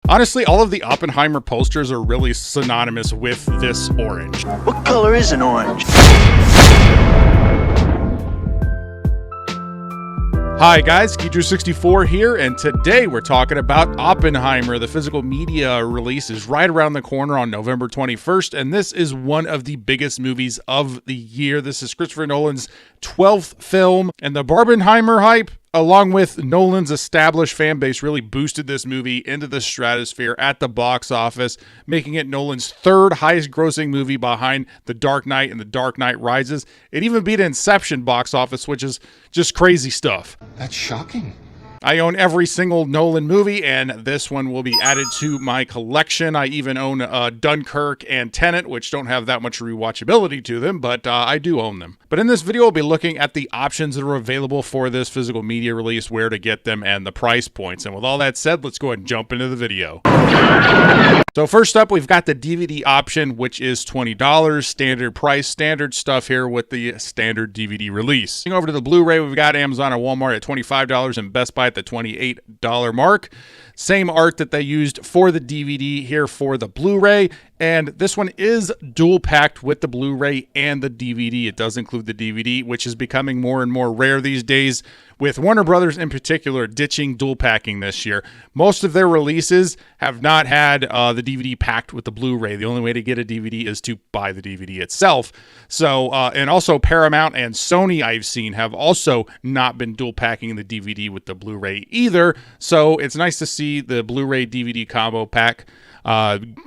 Honestly, all of the Oppenheimer posters are really synonymous with this orange. What color is an orange? Hi guys, Keydrew64 here, and today we're talking about Oppenheimer. The physical media release is right around the corner on November 21st, and this is one of the biggest movies of the year. This is Christopher Nolan's 12th film, and the Barbenheimer hype, along with Nolan's established fan base, really boosted this movie into the stratosphere at the box office, making it Nolan's third highest grossing movie behind The Dark Knight and The Dark Knight Rises. It even beat Inception box office, which is just crazy stuff. That's shocking. I own every single Nolan movie, and this one will be added to my collection. I even own Dunkirk and Tenet, which don't have that much rewatchability to them, but I do own them. But in this video, I'll be looking at the options that are available for this physical media release, where to get them, and the price points. And with all that said, let's go ahead and jump into the video. So first up, we've got the DVD option, which is $20, standard price, standard stuff here with the standard DVD release. Over to the Blu-ray, we've got Amazon and Walmart at $25 and Best Buy at the $28 mark. Same art that they used for the DVD here for the Blu-ray, and this one is dual packed with the Blu-ray and the DVD. It does include the DVD, which is becoming more and more rare these days, with Warner Brothers in particular ditching dual packing this year. Most of their releases have not had the DVD packed with the Blu-ray. The only way to get a DVD is to buy the DVD itself. So, and also Paramount and Sony, I've seen, have also not been dual packing the DVD with the Blu-ray either. So it's nice to see the Blu-ray DVD combo pack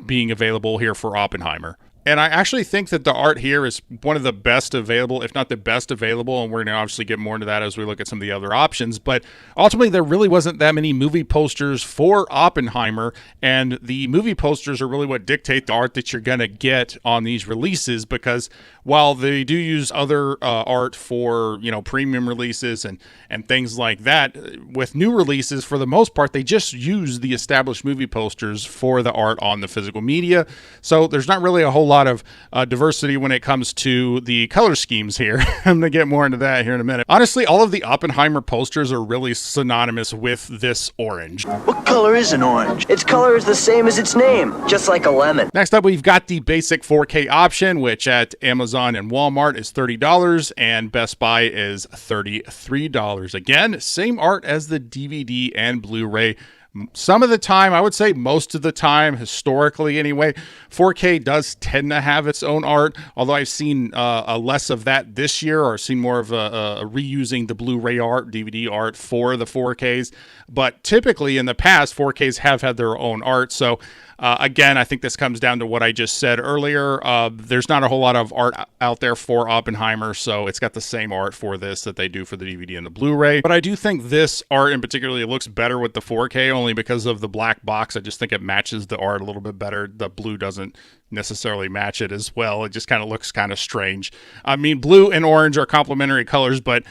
being available here for Oppenheimer. And I actually think that the art here is one of the best available, if not the best available, and we're going to obviously get more into that as we look at some of the other options. But ultimately, there really wasn't that many movie posters for Oppenheimer, and the movie posters are really what dictate the art that you're going to get on these releases, because while they do use other art for, you know, premium releases and things like that, with new releases, for the most part, they just use the established movie posters for the art on the physical media. So there's not really a whole lot of diversity when it comes to the color schemes here. I'm going to get more into that here in a minute. Honestly, all of the Oppenheimer posters are really synonymous with this orange. What color is an orange? Its color is the same as its name, just like a lemon. Next up, we've got the basic 4K option, which at Amazon and Walmart is $30 and Best Buy is $33. Again, same art as the DVD and Blu-ray. Some of the time, I would say most of the time, historically anyway, 4K does tend to have its own art, although I've seen less of that this year, or seen more of a reusing the Blu-ray art, DVD art for the 4Ks. But typically in the past, 4Ks have had their own art. So again, I think this comes down to what I just said earlier. There's not a whole lot of art out there for Oppenheimer, so it's got the same art for this that they do for the DVD and the Blu-ray. But I do think this art in particular looks better with the 4K, only because of the black box. I just think it matches the art a little bit better. The blue doesn't necessarily match it as well. It just kind of looks kind of strange. I mean, blue and orange are complementary colors, but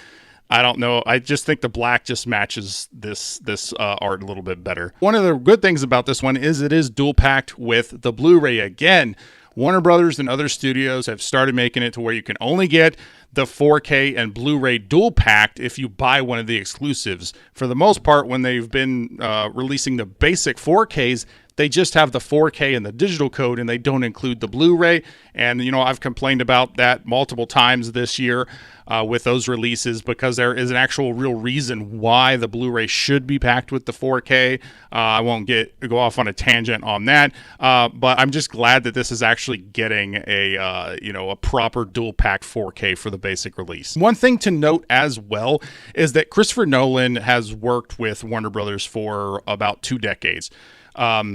I don't know. I just think the black just matches this art a little bit better. One of the good things about this one is it is dual packed with the Blu-ray. Again, Warner Brothers and other studios have started making it to where you can only get the 4K and Blu-ray dual packed if you buy one of the exclusives. For the most part, when they've been releasing the basic 4Ks, they just have the 4K and the digital code, and they don't include the Blu-ray. And, you know, I've complained about that multiple times this year with those releases, because there is an actual real reason why the Blu-ray should be packed with the 4K. I won't go off on a tangent on that, but I'm just glad that this is actually getting a proper dual pack 4K for the basic release. One thing to note as well is that Christopher Nolan has worked with Warner Brothers for about 2 decades.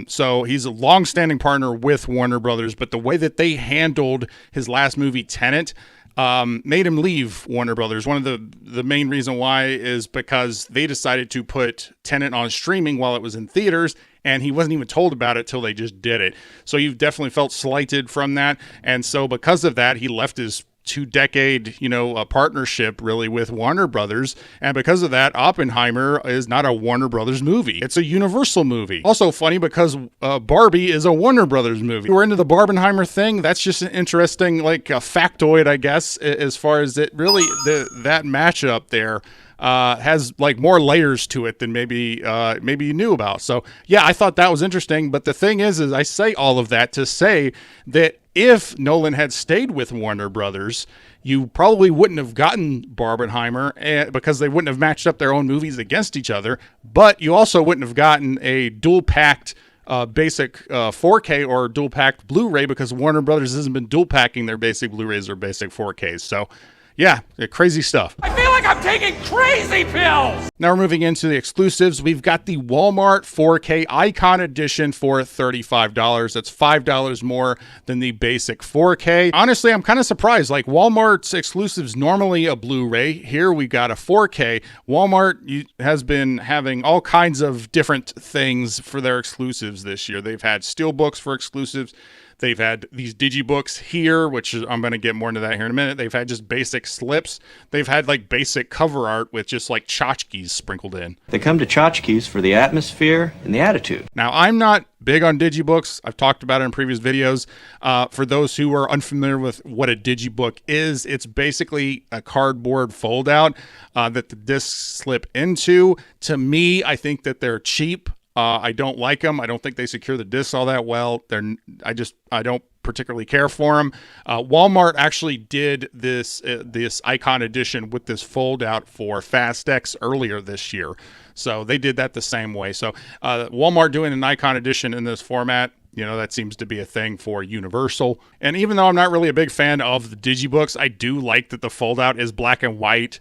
So he's a long-standing partner with Warner Brothers, but the way that they handled his last movie, Tenet, made him leave Warner Brothers. One of the main reason why is because they decided to put Tenet on streaming while it was in theaters, and he wasn't even told about it till they just did it. So you've definitely felt slighted from that, and so because of that, he left his 2-decade, partnership really with Warner Brothers. And because of that, Oppenheimer is not a Warner Brothers movie. It's a Universal movie. Also funny because Barbie is a Warner Brothers movie. We're into the Barbenheimer thing. That's just an interesting, a factoid, I guess, as far as it really, that matchup there. has like more layers to it than maybe you knew about. So yeah, I thought that was interesting. But the thing is I say all of that to say that if Nolan had stayed with Warner Brothers, you probably wouldn't have gotten Barbenheimer because they wouldn't have matched up their own movies against each other. But you also wouldn't have gotten a dual-packed basic 4K or dual-packed Blu-ray because Warner Brothers hasn't been dual-packing their basic Blu-rays or basic 4Ks. So yeah, crazy stuff. I feel like I'm taking crazy pills! Now we're moving into the exclusives. We've got the Walmart 4K Icon Edition for $35. That's $5 more than the basic 4K. Honestly, I'm kind of surprised. Like, Walmart's exclusives normally a Blu-ray. Here we got a 4K. Walmart has been having all kinds of different things for their exclusives this year. They've had Steelbooks for exclusives. They've had these DigiBooks here, which I'm going to get more into that here in a minute. They've had just basic slips. They've had like basic cover art with just like tchotchkes sprinkled in. They come to tchotchkes for the atmosphere and the attitude. Now, I'm not big on DigiBooks. I've talked about it in previous videos. For those who are unfamiliar with what a DigiBook is, it's basically a cardboard fold-out that the discs slip into. To me, I think that they're cheap. I don't like them. I don't think they secure the discs all that well. I don't particularly care for them. Walmart actually did this Icon Edition with this fold out for Fast X earlier this year. So they did that the same way. So Walmart doing an Icon Edition in this format, that seems to be a thing for Universal. And even though I'm not really a big fan of the DigiBooks, I do like that the fold out is black and white,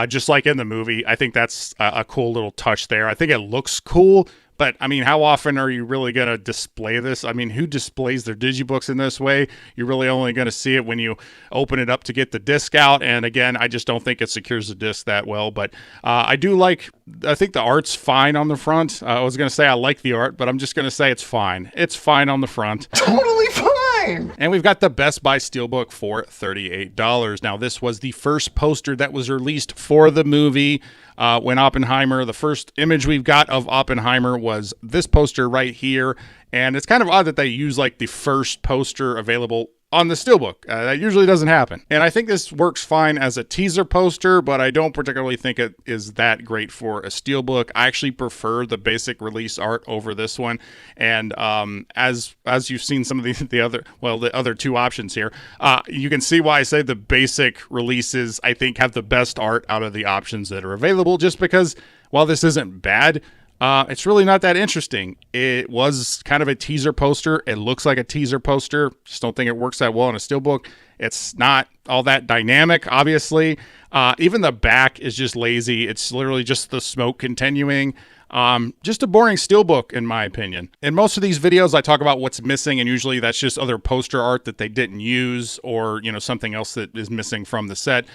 just like in the movie. I think that's a cool little touch there. I think it looks cool. But, I mean, how often are you really going to display this? I mean, who displays their DigiBooks in this way? You're really only going to see it when you open it up to get the disc out. And, again, I just don't think it secures the disc that well. But I think the art's fine on the front. I was going to say I like the art, but I'm just going to say it's fine. It's fine on the front. Totally fine! And we've got the Best Buy Steelbook for $38. Now, this was the first poster that was released for the movie. When Oppenheimer, the first image we've got of Oppenheimer was this poster right here. And it's kind of odd that they use like the first poster available on the Steelbook. That usually doesn't happen. And I think this works fine as a teaser poster, but I don't particularly think it is that great for a Steelbook. I actually prefer the basic release art over this one. And as you've seen some of the other two options here, you can see why I say the basic releases, I think, have the best art out of the options that are available, just because while this isn't bad, it's really not that interesting. It was kind of a teaser poster. It looks like a teaser poster. Just don't think it works that well in a Steelbook. It's not all that dynamic, obviously. Even the back is just lazy. It's literally just the smoke continuing. Just a boring Steelbook, in my opinion. In most of these videos, I talk about what's missing, and usually that's just other poster art that they didn't use, or something else that is missing from the set.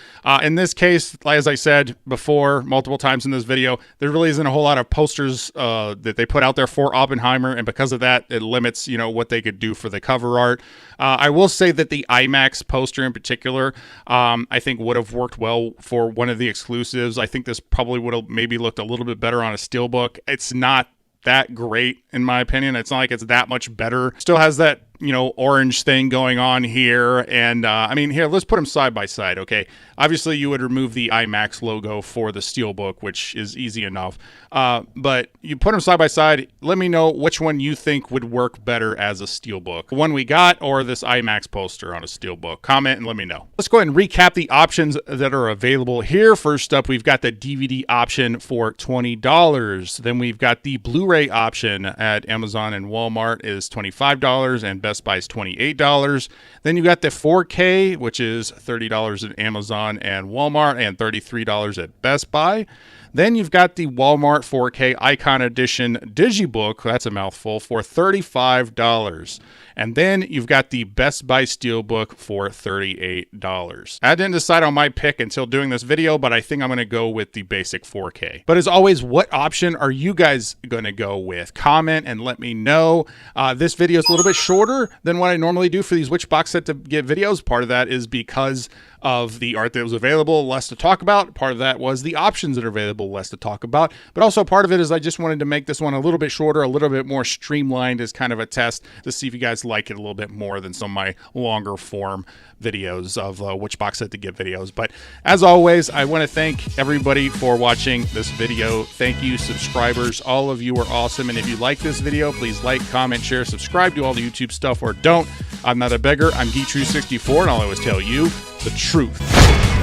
In this case, as I said before multiple times in this video, there really isn't a whole lot of posters that they put out there for Oppenheimer, and because of that, it limits what they could do for the cover art. I will say that the IMAX poster in particular, I think would have worked well for one of the exclusives. I think this probably would have maybe looked a little bit better on a Steelbook. It's not that great, in my opinion. It's not like it's that much better. Still has that, orange thing going on here. And I mean, here, let's put them side by side, okay? Obviously, you would remove the IMAX logo for the Steelbook, which is easy enough. But you put them side by side. Let me know which one you think would work better as a Steelbook. The one we got, or this IMAX poster on a Steelbook. Comment and let me know. Let's go ahead and recap the options that are available here. First up, we've got the DVD option for $20. Then we've got the Blu-ray option at Amazon and Walmart is $25, and Best Buy is $28. Then you got the 4K, which is $30 at Amazon and Walmart, and $33 at Best Buy. Then you've got the Walmart 4K Icon Edition DigiBook, that's a mouthful, for $35. And then you've got the Best Buy Steelbook for $38. I didn't decide on my pick until doing this video, but I think I'm going to go with the basic 4K. But as always, what option are you guys going to go with? Comment and let me know. This video is a little bit shorter than what I normally do for these Which Box Set to Get videos. Part of that is because of the art that was available, less to talk about. Part of that was the options that are available little less to talk about. But also part of it is I just wanted to make this one a little bit shorter, a little bit more streamlined as kind of a test to see if you guys like it a little bit more than some of my longer form videos of which box set to get videos. But as always, I want to thank everybody for watching this video. Thank you, subscribers. All of you are awesome. And if you like this video, please like, comment, share, subscribe, do all the YouTube stuff, or don't. I'm not a beggar. I'm Geetrue64, and I'll always tell you the truth.